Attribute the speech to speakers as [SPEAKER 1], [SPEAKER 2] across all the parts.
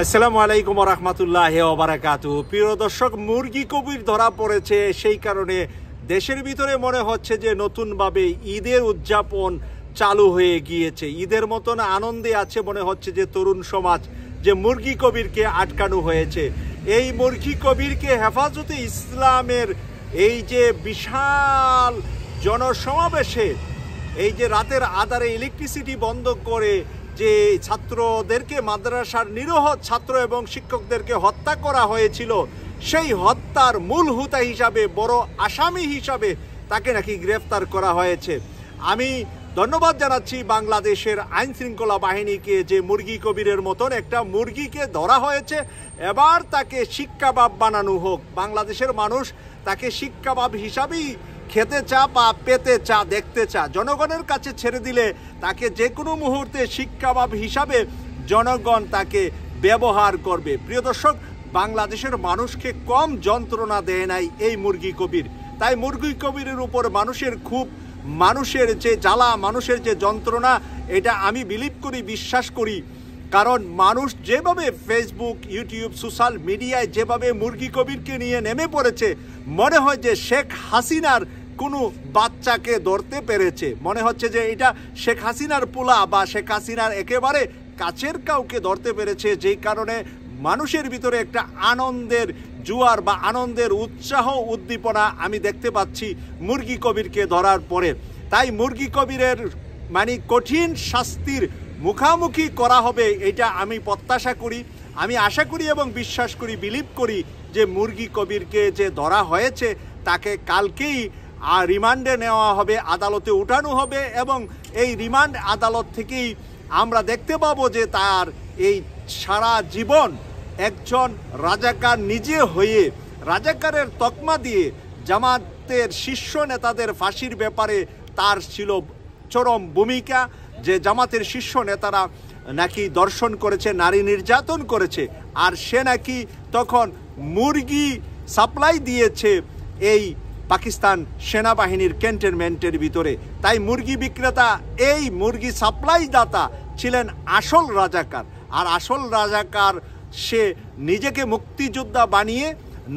[SPEAKER 1] আসসালামু আলাইকুম রহমতুল্লাহি ওয়া বারাকাতুহু। প্রিয় দর্শক, মুরগি কবির ধরা পড়েছে, সেই কারণে দেশের ভিতরে মনে হচ্ছে যে নতুনভাবে ঈদের উদযাপন চালু হয়ে গিয়েছে। ঈদের মতন আনন্দে আছে মনে হচ্ছে যে তরুণ সমাজ, যে মুরগি কবিরকে আটকানো হয়েছে। এই মুরগি কবিরকে হেফাজতে ইসলামের এই যে বিশাল জনসমাবেশে, এই যে রাতের আধারে ইলেকট্রিসিটি বন্ধ করে যে ছাত্রদেরকে, মাদ্রাসার নিরীহ ছাত্র এবং শিক্ষকদেরকে হত্যা করা হয়েছিল, সেই হত্যার মূল হোতা হিসাবে, বড় আসামি হিসাবে তাকে নাকি গ্রেফতার করা হয়েছে। আমি ধন্যবাদ জানাচ্ছি বাংলাদেশের আইন শৃঙ্খলা বাহিনীকে, যে মুরগি কবিরের মতন একটা মুরগিকে ধরা হয়েছে, এবার তাকে শিক্ষাবাব বানানো হোক। বাংলাদেশের মানুষ তাকে শিক্ষাবাব হিসাবেই খেতে চা বা পেতে চা, দেখতে চা। জনগণের কাছে ছেড়ে দিলে তাকে যে কোনো মুহূর্তে শিক্ষাবাব হিসাবে জনগণ তাকে ব্যবহার করবে। প্রিয় দর্শক, বাংলাদেশের মানুষকে কম যন্ত্রণা দেয় নাই এই মুরগি কবির। তাই মুরগি কবিরের উপর মানুষের খুব, মানুষের যে জ্বালা, মানুষের যে যন্ত্রণা, এটা আমি বিলিভ করি, বিশ্বাস করি। কারণ মানুষ যেভাবে ফেসবুক, ইউটিউব, সোশ্যাল মিডিয়ায় যেভাবে মুরগি কবিরকে নিয়ে নেমে পড়েছে, মনে হয় যে শেখ হাসিনার কোনো বাচ্চাকে ধরতে পেরেছে। মনে হচ্ছে যে এটা শেখ হাসিনার পোলা বা শেখ হাসিনার একেবারে কাছের কাউকে ধরতে পেরেছে, যেই কারণে মানুষের ভিতরে একটা আনন্দের জোয়ার বা আনন্দের উৎসাহ, উদ্দীপনা আমি দেখতে পাচ্ছি মুরগি কবিরকে ধরার পরে। তাই মুরগি কবিরের মানে কঠিন শাস্তির মুখামুখি করা হবে, এটা আমি প্রত্যাশা করি, আমি আশা করি এবং বিশ্বাস করি, বিলিভ করি যে মুরগি কবিরকে যে ধরা হয়েছে তাকে কালকেই রিমান্ডে নেওয়া হবে, আদালতে উঠানো হবে, এবং এই রিমান্ড আদালত থেকেই আমরা দেখতে পাবো যে তার এই সারা জীবন একজন রাজাকার নিজে হয়ে, রাজাকারের তকমা দিয়ে জামাতের শীর্ষ নেতাদের ফাঁসির ব্যাপারে তার ছিল চরম ভূমিকা। যে জামাতের শীর্ষ নেতারা নাকি দর্শন করেছে, নারী নির্যাতন করেছে, আর সে নাকি তখন মুরগি সাপ্লাই দিয়েছে এই পাকিস্তান সেনাবাহিনীর ক্যান্টনমেন্টের ভিতরে। তাই মুরগি বিক্রেতা, এই মুরগি সাপ্লাই দাতা ছিলেন আসল রাজাকার। আর আসল রাজাকার সে নিজেকে মুক্তিযোদ্ধা বানিয়ে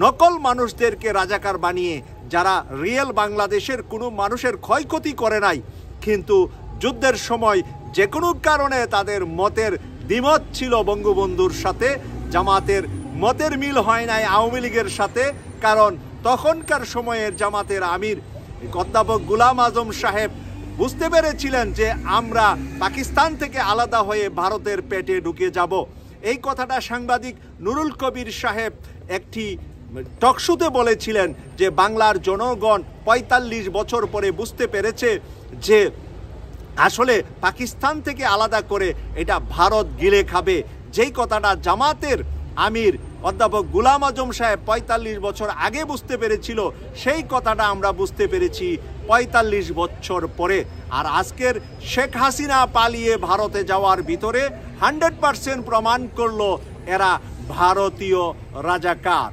[SPEAKER 1] নকল মানুষদেরকে রাজাকার বানিয়ে, যারা রিয়েল বাংলাদেশের কোনো মানুষের ক্ষয়ক্ষতি করে নাই, কিন্তু যুদ্ধের সময় যে কোনো কারণে তাদের মতের দ্বিমত ছিল বঙ্গবন্ধুর সাথে, জামাতের মতের মিল হয় নাই আওয়ামী লীগের সাথে। কারণ তখনকার সময়ের জামাতের আমির অধ্যাপক গোলাম আজম সাহেব বুঝতে পেরেছিলেন যে আমরা পাকিস্তান থেকে আলাদা হয়ে ভারতের পেটে ঢুকে যাব। এই কথাটা সাংবাদিক নুরুল কবির সাহেব একটি টকশোতে বলেছিলেন যে বাংলার জনগণ ৪৫ বছর পরে বুঝতে পেরেছে যে আসলে পাকিস্তান থেকে আলাদা করে এটা ভারত গিলে খাবে। যেই কথাটা জামাতের আমির অধ্যাপক গোলাম আজম সাহেব ৪৫ বছর আগে বুঝতে পেরেছিল, সেই কথাটা আমরা বুঝতে পেরেছি ৪৫ বছর পরে। আর আজকের শেখ হাসিনা পালিয়ে ভারতে যাওয়ার ভিতরে 100% প্রমাণ করলো এরা ভারতীয় রাজাকার।